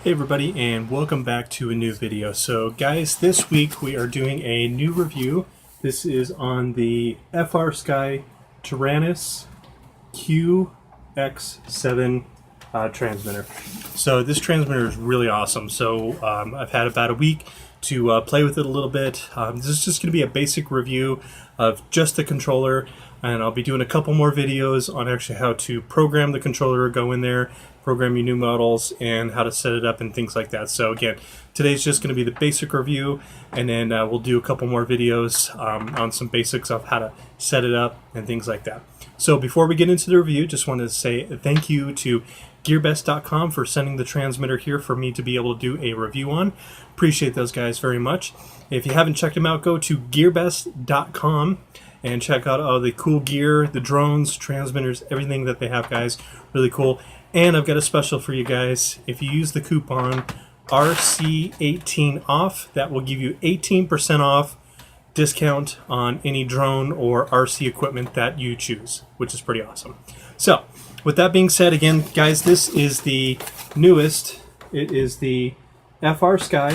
Hey everybody, and welcome back to a new video. So guys, this week we are doing a new review. This is on the FrSky Taranis QX7 transmitter. So this transmitter is really awesome. So I've had about a week to play with it a little bit. This is just going to be a basic review of just the controller, and I'll be doing a couple more videos on actually how to program the controller, go in there, program your new models, and how to set it up and things like that. So again, today's just going to be the basic review, and then we'll do a couple more videos on some basics of how to set it up and things like that. So before we get into the review, just wanted to say thank you to GearBest.com for sending the transmitter here for me to be able to do a review on. Appreciate those guys very much. If you haven't checked them out, go to GearBest.com and check out all the cool gear, the drones, transmitters, everything that they have, guys. Really cool. And I've got a special for you guys. If you use the coupon RC18OFF, that will give you 18% off discount on any drone or RC equipment that you choose, which is pretty awesome. So, with that being said, again, guys, this is the newest. It is the FrSky,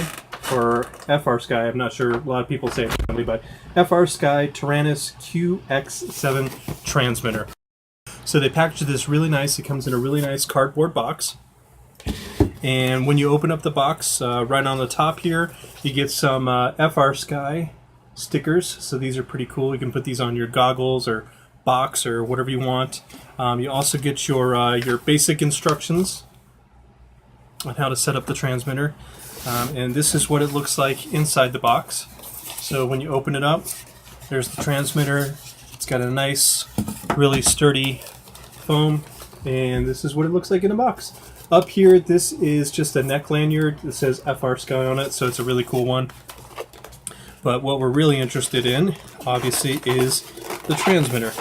or FrSky, I'm not sure, a lot of people say it differently, but FrSky Taranis QX7 transmitter. So they packaged this really nice. It comes in a really nice cardboard box. And when you open up the box, right on the top here, you get some FrSky stickers. So these are pretty cool. You can put these on your goggles or box or whatever you want. You also get your basic instructions on how to set up the transmitter. And this is what it looks like inside the box. So when you open it up, there's the transmitter. It's got a nice, really sturdy foam, and this is what it looks like in a box. Up here, this is just a neck lanyard that says FrSky on it, so it's a really cool one. But what we're really interested in, obviously, is the transmitter.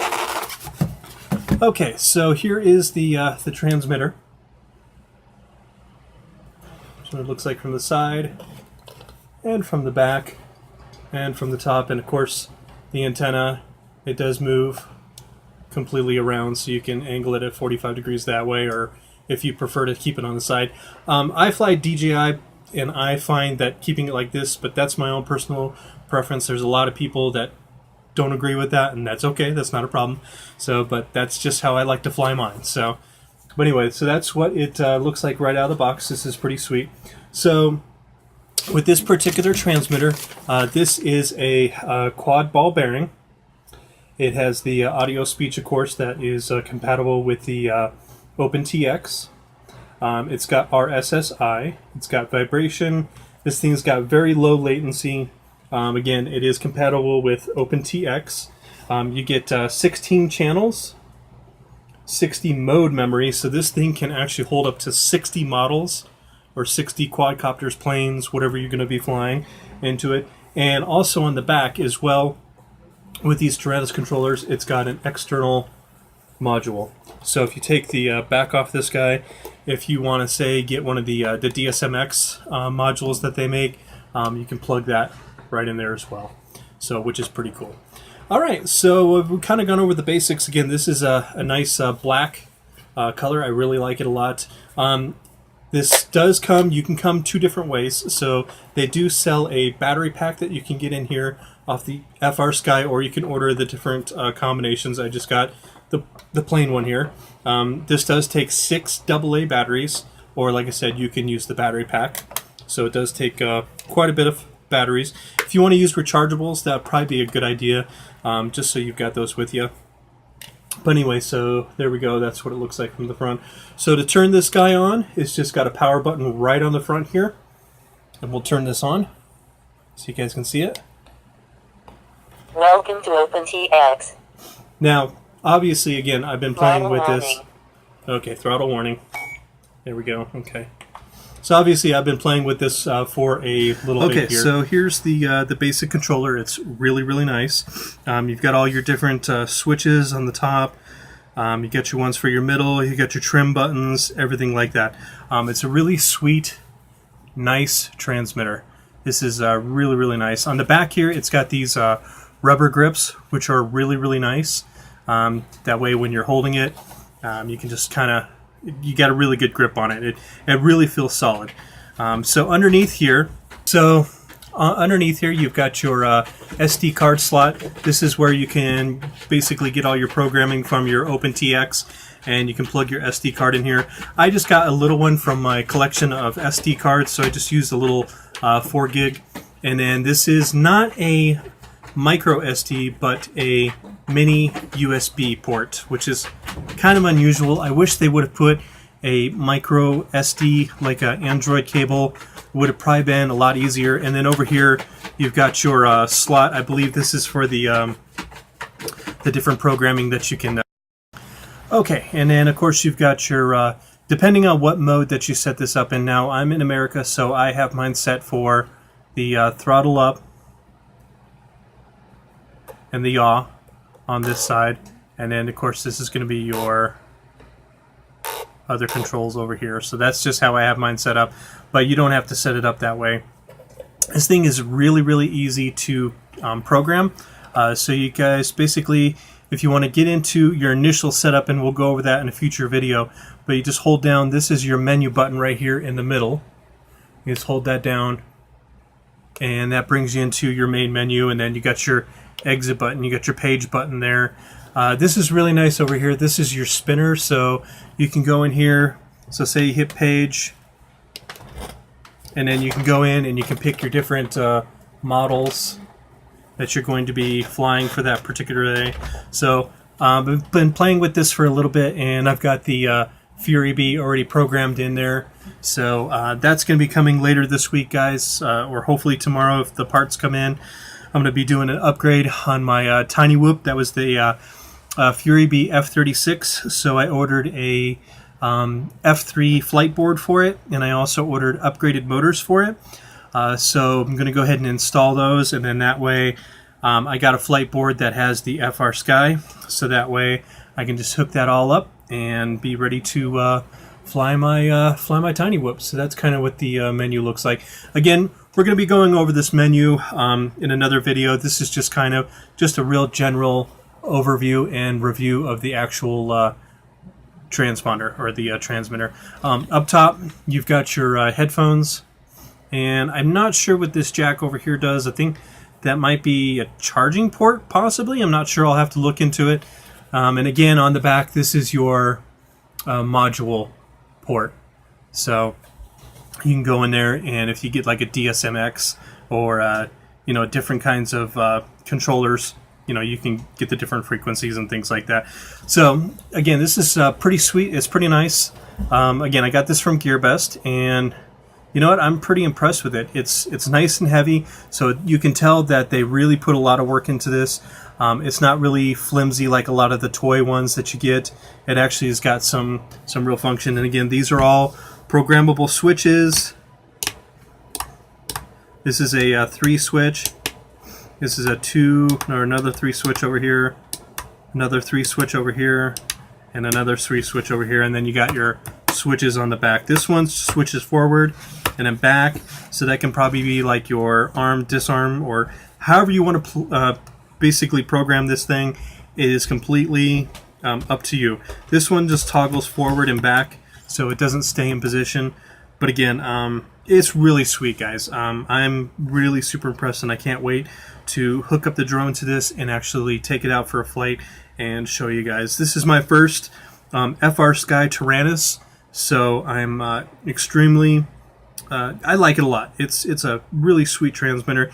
Okay, so here is the transmitter. That's what it looks like from the side, and from the back, and from the top, and of course, the antenna. It does move completely around, so you can angle it at 45 degrees that way, or if you prefer to keep it on the side. I fly DJI, and I find that keeping it like this, but that's my own personal preference. There's a lot of people that don't agree with that, and that's okay. That's not a problem. So, but that's just how I like to fly mine. So, but anyway, so that's what it looks like right out of the box. This is pretty sweet. So, with this particular transmitter, this is a quad ball bearing. It has the audio speech, of course, that is compatible with the OpenTX. It's got RSSI. It's got vibration. This thing's got very low latency. Again, it is compatible with OpenTX. You get 16 channels, 60 mode memory, so this thing can actually hold up to 60 models or 60 quadcopters, planes, whatever you're going to be flying into it. And also on the back as well, with these Taranis controllers, it's got an external module. So if you take the back off this guy, if you want to say get one of the DSMX modules that they make, you can plug that right in there as well. So, which is pretty cool. All right, so we've kind of gone over the basics. Again, this is a nice black color. I really like it a lot. This does come, you can come two different ways. So they do sell a battery pack that you can get in here off the FrSky, or you can order the different combinations. I just got the plain one here. This does take 6 AA batteries, or like I said, you can use the battery pack. So it does take quite a bit of batteries. If you want to use rechargeables, that would probably be a good idea, just so you've got those with you. But anyway, so there we go. That's what it looks like from the front. So to turn this guy on, it's just got a power button right on the front here. And we'll turn this on so you guys can see it. Welcome to OpenTX. Now, obviously, again, I've been playing with this. Okay, throttle warning. There we go. Okay. So obviously, I've been playing with this for a little bit here. Okay, so here's the basic controller. It's really, really nice. You've got all your different switches on the top. You got your ones for your middle. You got your trim buttons, everything like that. It's a really sweet, nice transmitter. This is really, really nice. On the back here, it's got these rubber grips, which are really, really nice. That way, when you're holding it, you can just kind of, you got a really good grip on it. It really feels solid. So underneath here, you've got your SD card slot. This is where you can basically get all your programming from your OpenTX, and you can plug your SD card in here. I just got a little one from my collection of SD cards, so I just used a little 4 gig. And then this is not a micro SD, but a mini USB port, which is kind of unusual. I wish they would have put a micro SD, like an Android cable. It would have probably been a lot easier. And then over here, you've got your slot. I believe this is for the different programming that you can. Okay, and then of course you've got your, depending on what mode that you set this up in. Now I'm in America, so I have mine set for the throttle up and the yaw on this side, and then of course this is going to be your other controls over here. So that's just how I have mine set up, but you don't have to set it up that way. This thing is really easy to program. So you guys basically, if you want to get into your initial setup, and we'll go over that in a future video, but you just hold down, this is your menu button right here in the middle. You just hold that down, and that brings you into your main menu, and then you got your exit button, you got your page button there. This is really nice over here. This is your spinner, so you can go in here. So say you hit page, and then you can go in and you can pick your different models that you're going to be flying for that particular day. So I've been playing with this for a little bit, and I've got the Fury Bee already programmed in there. So that's going to be coming later this week, guys, or hopefully tomorrow if the parts come in. I'm going to be doing an upgrade on my Tiny Whoop. That was the Fury Bee F36. So I ordered a F3 flight board for it, and I also ordered upgraded motors for it. So I'm going to go ahead and install those, and then that way I got a flight board that has the FrSky, so that way I can just hook that all up and be ready to fly my Tiny Whoop. So that's kind of what the menu looks like. Again, we're going to be going over this menu in another video. This is just kind of just a real general overview and review of the actual transponder, or the transmitter. Up top, you've got your headphones, and I'm not sure what this jack over here does. I think that might be a charging port, possibly. I'm not sure. I'll have to look into it. And again, on the back, this is your module port. So you can go in there, and if you get like a DSMX or different kinds of controllers, you can get the different frequencies and things like that. So again, this is pretty sweet. It's pretty nice. Again, I got this from GearBest, and you know what? I'm pretty impressed with it. It's nice and heavy, so you can tell that they really put a lot of work into this. It's not really flimsy like a lot of the toy ones that you get. It actually has got some real function. And again, these are all programmable switches. This is a 3 switch. This is a 2, or another 3 switch over here, another 3 switch over here, and another 3 switch over here. And then you got your switches on the back. This one switches forward and then back, so that can probably be like your arm, disarm, or however you want to basically program this thing. It is completely up to you. This one just toggles forward and back, so it doesn't stay in position. But again, it's really sweet, guys. I'm really super impressed, and I can't wait to hook up the drone to this and actually take it out for a flight and show you guys. This is my first FrSky Taranis, so I'm extremely I like it a lot. It's a really sweet transmitter.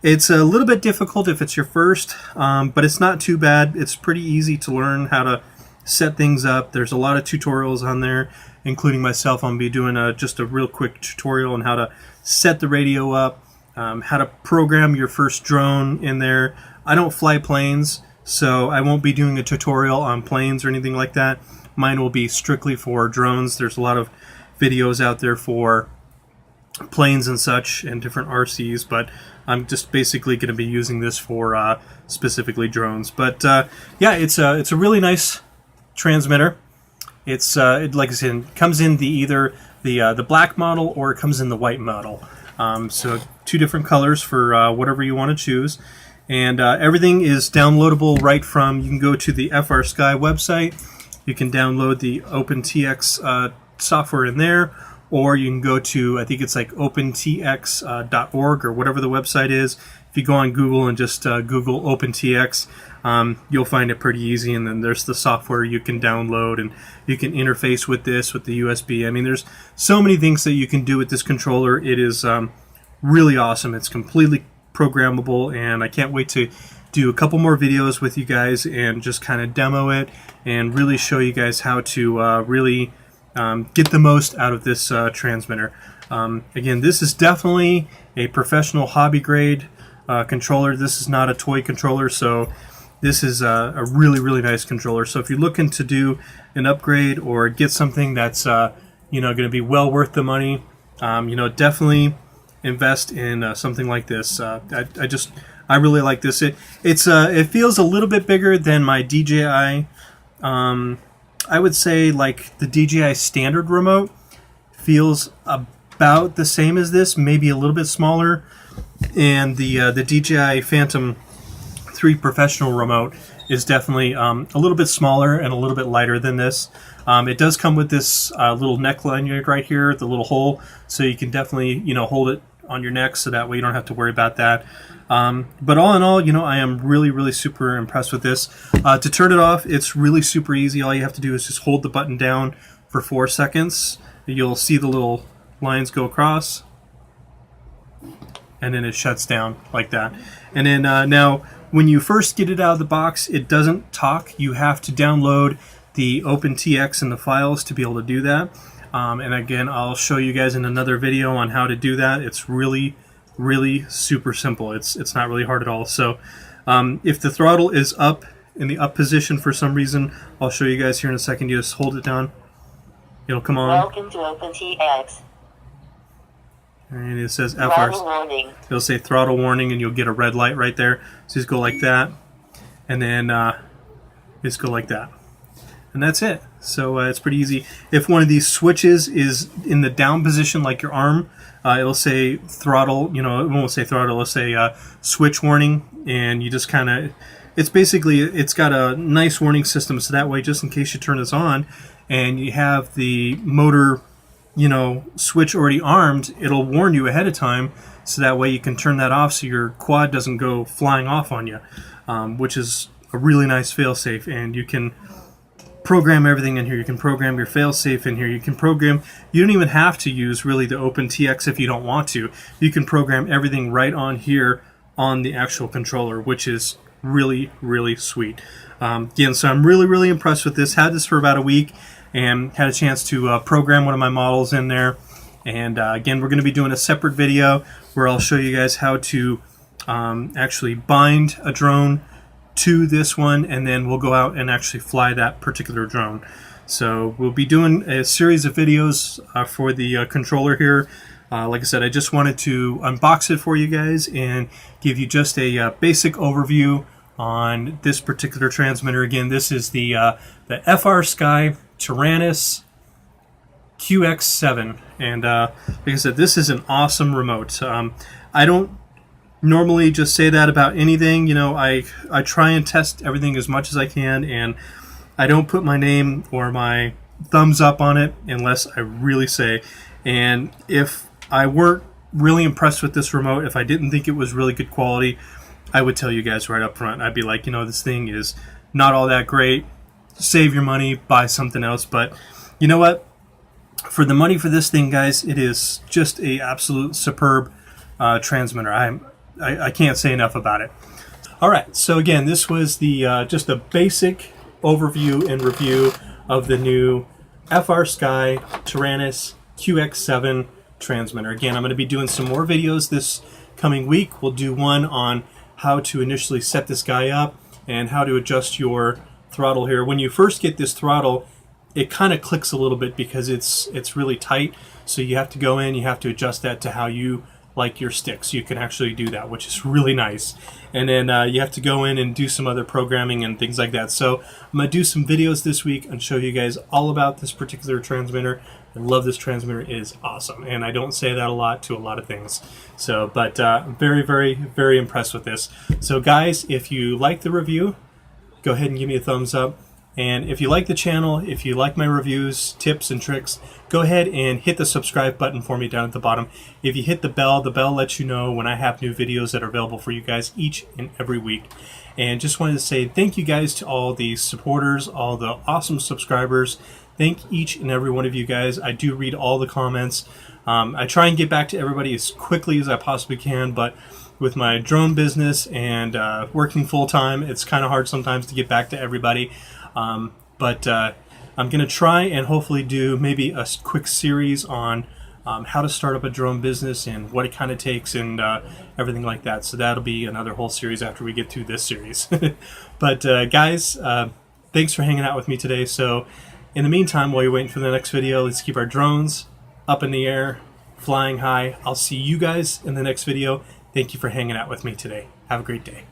It's a little bit difficult if it's your first, but it's not too bad. It's pretty easy to learn how to set things up. There's a lot of tutorials on there, including myself. I'm going to be doing just a real quick tutorial on how to set the radio up, how to program your first drone in there. I don't fly planes, so I won't be doing a tutorial on planes or anything like that. Mine will be strictly for drones. There's a lot of videos out there for planes and such, and different RCs, but I'm just basically going to be using this for specifically drones. But yeah, it's a really nice transmitter. It's like I said, it comes in either the black model, or it comes in the white model. So 2 different colors for whatever you want to choose. And everything is downloadable right from, you can go to the FrSky website. You can download the OpenTX software in there, or you can go to, I think it's like opentx.org or whatever the website is. If you go on Google and just Google OpenTX, you'll find it pretty easy, and then there's the software you can download, and you can interface with this with the USB. I mean, there's so many things that you can do with this controller. It is really awesome. It's completely programmable, and I can't wait to do a couple more videos with you guys and just kind of demo it and really show you guys how to really get the most out of this transmitter. Again, this is definitely a professional hobby grade controller. This is not a toy controller, so this is a really, really nice controller. So if you're looking to do an upgrade or get something that's going to be well worth the money, definitely invest in something like this. I really like this. It feels a little bit bigger than my DJI. I would say like the DJI standard remote feels about the same as this, maybe a little bit smaller, and the DJI Phantom 3 Professional remote is definitely a little bit smaller and a little bit lighter than this. It does come with this little neck lanyard right here, the little hole, so you can definitely hold it on your neck, so that way you don't have to worry about that. But all in all, I am really, really super impressed with this. To turn it off, it's really super easy. All you have to do is just hold the button down for 4 seconds. You'll see the little lines go across, and then it shuts down like that. And then now, when you first get it out of the box, it doesn't talk. You have to download the OpenTX and the files to be able to do that. And again, I'll show you guys in another video on how to do that. It's really, really super simple. It's not really hard at all. So if the throttle is up in the up position for some reason, I'll show you guys here in a second. You just hold it down. It'll come on. Welcome to OpenTX. And it says Throttle warning. It'll say throttle warning, and you'll get a red light right there. So just go like that, and then just go like that. And that's it. So it's pretty easy. If one of these switches is in the down position, like your arm, it'll say throttle. It won't say throttle. It'll say switch warning, and you just kind of. It's got a nice warning system, so that way, just in case you turn this on, and you have the motor, switch already armed, it'll warn you ahead of time, so that way you can turn that off, so your quad doesn't go flying off on you, which is a really nice fail-safe. And you can program everything in here. You can program your fail-safe in here. You don't even have to use really the OpenTX if you don't want to. You can program everything right on here on the actual controller, which is really, really sweet. Again, so I'm really, really impressed with this. Had this for about a week and had a chance to program one of my models in there. And again, we're going to be doing a separate video where I'll show you guys how to actually bind a drone to this one, and then we'll go out and actually fly that particular drone. So we'll be doing a series of videos for the controller here. Like I said, I just wanted to unbox it for you guys and give you just a basic overview on this particular transmitter. Again, this is the FrSky Taranis QX7, and like I said, this is an awesome remote. I don't normally just say that about anything. I try and test everything as much as I can, and I don't put my name or my thumbs up on it unless I really say. And if I weren't really impressed with this remote, if I didn't think it was really good quality, I would tell you guys right up front. I'd be like, this thing is not all that great. Save your money, buy something else. But you know what? For the money for this thing, guys, it is just a absolute superb transmitter. I can't say enough about it. All right, so again, this was the just a basic overview and review of the new FrSky Taranis QX7 transmitter. Again, I'm going to be doing some more videos this coming week. We'll do one on how to initially set this guy up and how to adjust your throttle here. When you first get this throttle, it kind of clicks a little bit because it's really tight, so you have to go in, you have to adjust that to how you like your sticks. You can actually do that, which is really nice. And then you have to go in and do some other programming and things like that. So I'm going to do some videos this week and show you guys all about this particular transmitter. I love this transmitter. It is awesome, and I don't say that a lot to a lot of things. So, but I'm very, very, very impressed with this. So guys, if you like the review, go ahead and give me a thumbs up. And if you like the channel, if you like my reviews, tips, and tricks, go ahead and hit the subscribe button for me down at the bottom. If you hit the bell lets you know when I have new videos that are available for you guys each and every week. And just wanted to say thank you guys to all the supporters, all the awesome subscribers. Thank each and every one of you guys. I do read all the comments. I try and get back to everybody as quickly as I possibly can, but with my drone business and working full-time, it's kind of hard sometimes to get back to everybody. But I'm going to try and hopefully do maybe a quick series on how to start up a drone business and what it kind of takes and everything like that. So that'll be another whole series after we get through this series. But guys, thanks for hanging out with me today. So in the meantime, while you're waiting for the next video, let's keep our drones up in the air, flying high. I'll see you guys in the next video. Thank you for hanging out with me today. Have a great day.